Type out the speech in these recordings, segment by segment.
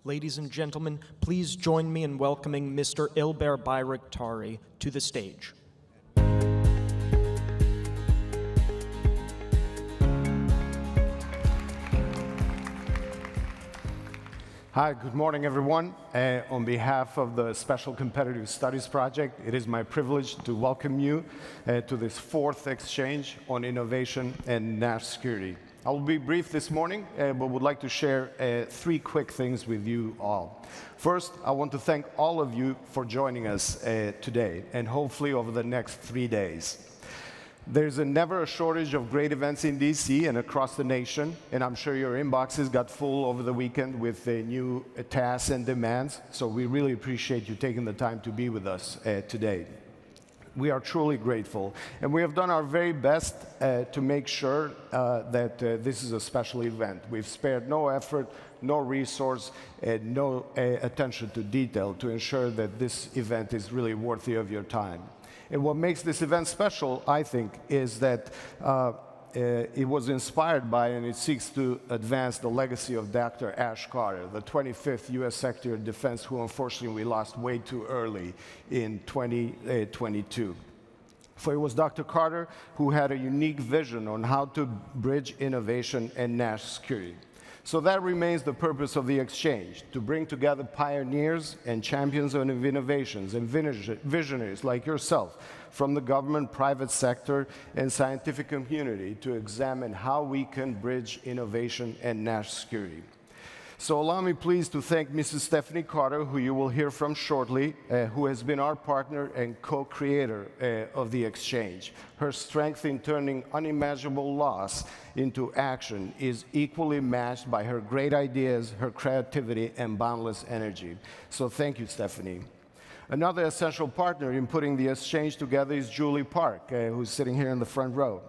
Ladies and gentlemen, please join me in welcoming Mr. Ylber Bajraktari to the stage. Hi, good morning, everyone. On behalf of the Special Competitive Studies Project, it is my privilege to welcome you to this fourth exchange on innovation and national security. I will be brief this morning, but would like to share three quick things with you all. First, I want to thank all of you for joining us today, and hopefully over the next 3 days. There's never a shortage of great events in DC and across the nation, and I'm sure your inboxes got full over the weekend with new tasks and demands, so we really appreciate you taking the time to be with us today. We are truly grateful, and we have done our very best to make sure that this is a special event. We've spared no effort, no resource, and no attention to detail to ensure that this event is really worthy of your time. And what makes this event special, I think, is that it was inspired by and it seeks to advance the legacy of Dr. Ash Carter, the 25th U.S. Secretary of Defense, who unfortunately we lost way too early in 2022. For it was Dr. Carter who had a unique vision on how to bridge innovation and national security. So that remains the purpose of the exchange, to bring together pioneers and champions of innovations and visionaries like yourself from the government, private sector, and scientific community to examine how we can bridge innovation and national security. So allow me please to thank Mrs. Stephanie Carter, who you will hear from shortly, who has been our partner and co-creator of the exchange. Her strength in turning unimaginable loss into action is equally matched by her great ideas, her creativity, and boundless energy. So thank you, Stephanie. Another essential partner in putting the exchange together is Julie Park, who's sitting here in the front row.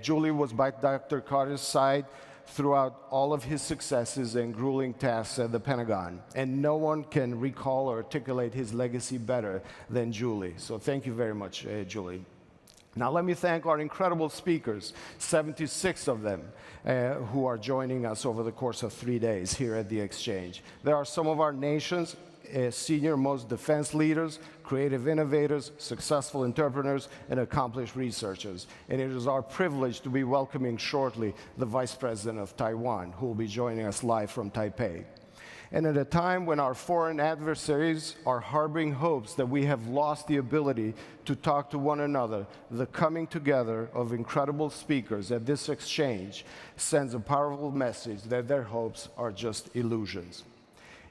Julie was by Dr. Carter's side throughout all of his successes and grueling tasks at the Pentagon. And no one can recall or articulate his legacy better than Julie. So thank you very much, Julie. Now let me thank our incredible speakers, 76 of them, who are joining us over the course of 3 days here at the Exchange. There are some of our nation's senior-most defense leaders, creative innovators, successful entrepreneurs, and accomplished researchers. And it is our privilege to be welcoming shortly the Vice President of Taiwan, who will be joining us live from Taipei. And at a time when our foreign adversaries are harboring hopes that we have lost the ability to talk to one another, the coming together of incredible speakers at this exchange sends a powerful message that their hopes are just illusions.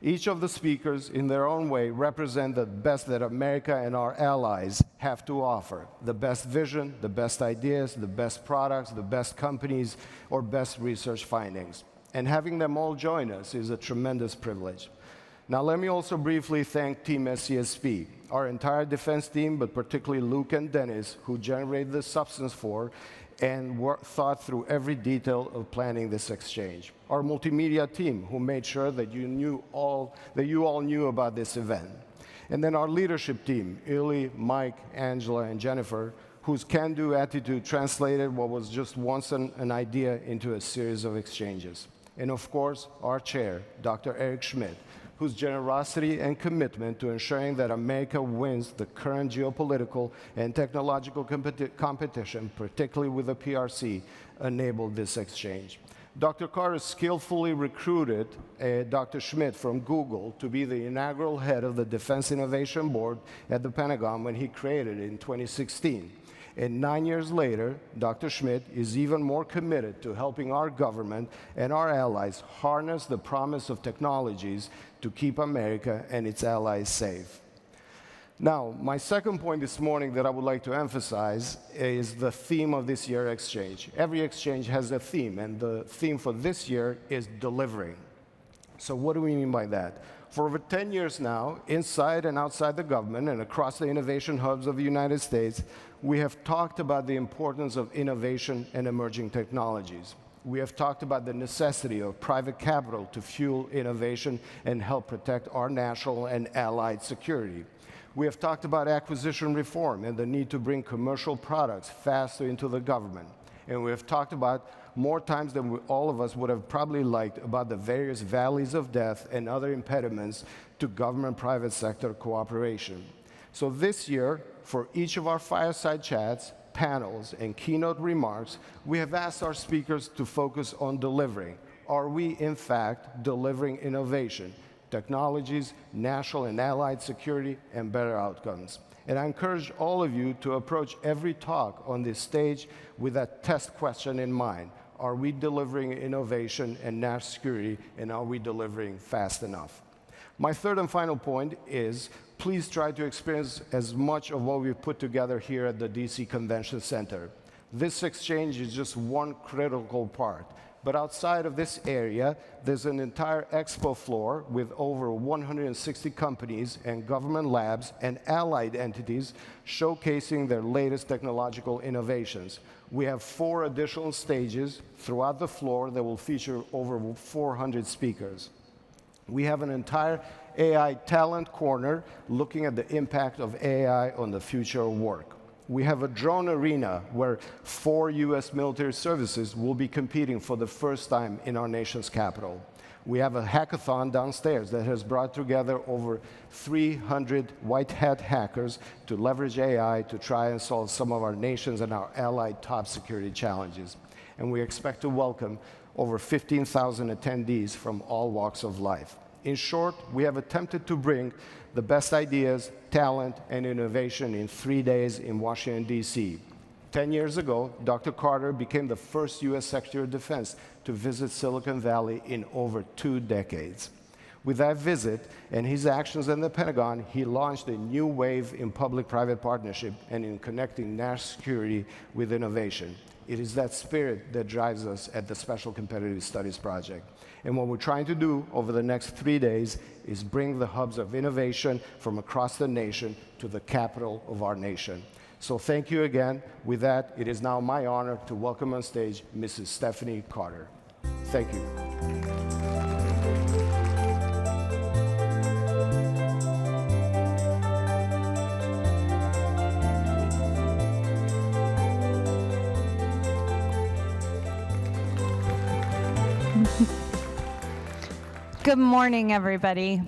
Each of the speakers, in their own way, represent the best that America and our allies have to offer. The best vision, the best ideas, the best products, the best companies, or best research findings. And having them all join us is a tremendous privilege. Now, let me also briefly thank Team SCSP, our entire defense team, but particularly Luke and Dennis, who generated the substance for and thought through every detail of planning this exchange. Our multimedia team, who made sure that you all knew about this event. And then our leadership team, Illy, Mike, Angela, and Jennifer, whose can-do attitude translated what was just once an idea into a series of exchanges. And of course, our chair, Dr. Eric Schmidt, whose generosity and commitment to ensuring that America wins the current geopolitical and technological competition, particularly with the PRC, enabled this exchange. Dr. Carter skillfully recruited Dr. Schmidt from Google to be the inaugural head of the Defense Innovation Board at the Pentagon when he created it in 2016. And 9 years later, Dr. Schmidt is even more committed to helping our government and our allies harness the promise of technologies to keep America and its allies safe. Now, my second point this morning that I would like to emphasize is the theme of this year's exchange. Every exchange has a theme, and the theme for this year is delivering. So what do we mean by that? For over 10 years now, inside and outside the government and across the innovation hubs of the United States, we have talked about the importance of innovation and emerging technologies. We have talked about the necessity of private capital to fuel innovation and help protect our national and allied security. We have talked about acquisition reform and the need to bring commercial products faster into the government. And we have talked about more times than all of us would have probably liked about the various valleys of death and other impediments to government-private sector cooperation. So this year, for each of our fireside chats, panels, and keynote remarks, we have asked our speakers to focus on delivering. Are we, in fact, delivering innovation, technologies, national and allied security, and better outcomes? And I encourage all of you to approach every talk on this stage with that test question in mind. Are we delivering innovation and national security, and are we delivering fast enough? My third and final point is, please try to experience as much of what we've put together here at the DC Convention Center. This exchange is just one critical part. But outside of this area, there's an entire expo floor with over 160 companies and government labs and allied entities showcasing their latest technological innovations. We have 4 additional stages throughout the floor that will feature over 400 speakers. We have an entire AI talent corner looking at the impact of AI on the future of work. We have a drone arena where 4 US military services will be competing for the first time in our nation's capital. We have a hackathon downstairs that has brought together over 300 white hat hackers to leverage AI to try and solve some of our nation's and our allied top security challenges. And we expect to welcome over 15,000 attendees from all walks of life. In short, we have attempted to bring the best ideas, talent, and innovation in 3 days in Washington, D.C. 10 years ago, Dr. Carter became the first U.S. Secretary of Defense to visit Silicon Valley in over 2 decades. With that visit and his actions in the Pentagon, he launched a new wave in public-private partnership and in connecting national security with innovation. It is that spirit that drives us at the Special Competitive Studies Project. And what we're trying to do over the next 3 days is bring the hubs of innovation from across the nation to the capital of our nation. So thank you again. With that, it is now my honor to welcome on stage Mrs. Stephanie Carter. Thank you. Good morning, everybody.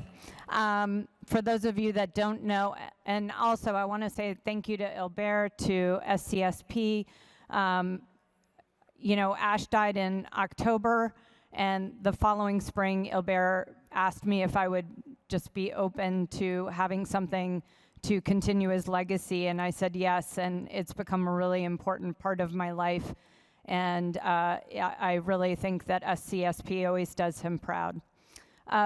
For those of you that don't know, and also I want to say thank you to Ylber, to SCSP. Ash died in October, and the following spring, Ylber asked me if I would just be open to having something to continue his legacy, and I said yes, and it's become a really important part of my life, and I really think that SCSP always does him proud.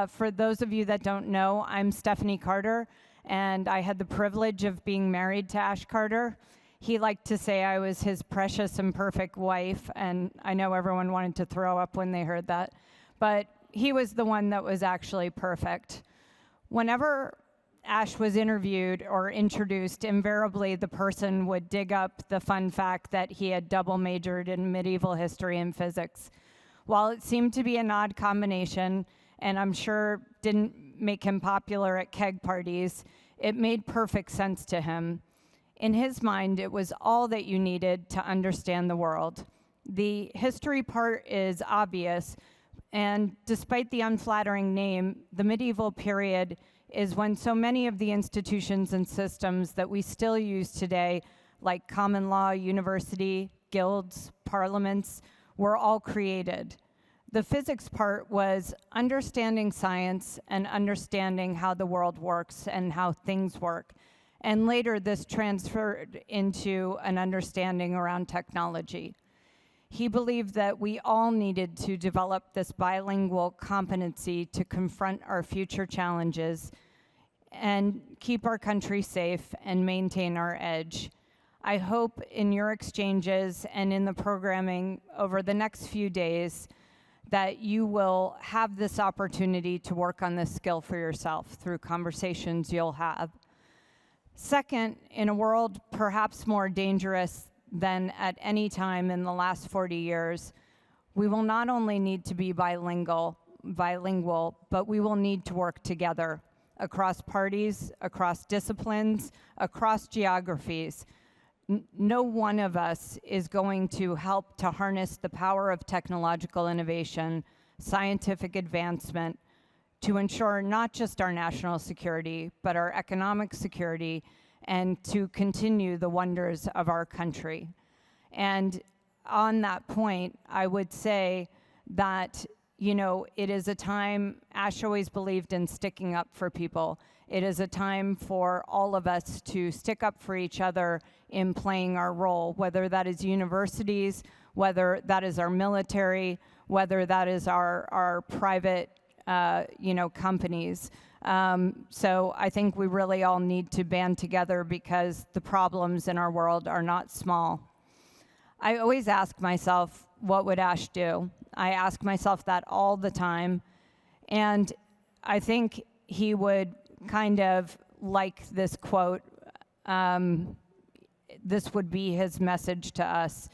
For those of you that don't know, I'm Stephanie Carter, and I had the privilege of being married to Ash Carter. He liked to say I was his precious and perfect wife, and I know everyone wanted to throw up when they heard that, but he was the one that was actually perfect. Whenever Ash was interviewed or introduced, invariably the person would dig up the fun fact that he had double majored in medieval history and physics. While it seemed to be an odd combination, and I'm sure didn't make him popular at keg parties, it made perfect sense to him. In his mind, it was all that you needed to understand the world. The history part is obvious, and despite the unflattering name, the medieval period is when so many of the institutions and systems that we still use today, like common law, university, guilds, parliaments, were all created. The physics part was understanding science and understanding how the world works and how things work. And later, this transferred into an understanding around technology. He believed that we all needed to develop this bilingual competency to confront our future challenges and keep our country safe and maintain our edge. I hope in your exchanges and in the programming over the next few days that you will have this opportunity to work on this skill for yourself through conversations you'll have. Second, in a world perhaps more dangerous than at any time in the last 40 years, we will not only need to be bilingual, but we will need to work together across parties, across disciplines, across geographies. no one of us is going to help to harness the power of technological innovation, scientific advancement, to ensure not just our national security, but our economic security, and to continue the wonders of our country. And on that point, I would say that, you know, it is a time, Ash always believed in sticking up for people. It is a time for all of us to stick up for each other in playing our role, whether that is universities, whether that is our military, whether that is our private companies. So I think we really all need to band together because the problems in our world are not small. I always ask myself, what would Ash do? I ask myself that all the time. And I think he would kind of like this quote. This would be his message to us: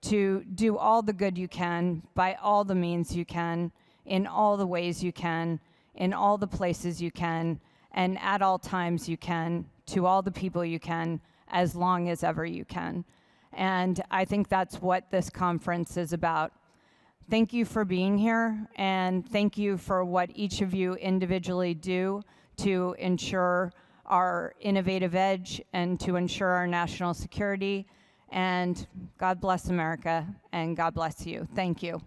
to do all the good you can, by all the means you can, in all the ways you can, in all the places you can, and at all times you can, to all the people you can, as long as ever you can. And I think that's what this conference is about. Thank you for being here, and thank you for what each of you individually do to ensure our innovative edge and to ensure our national security. And God bless America, and God bless you. Thank you.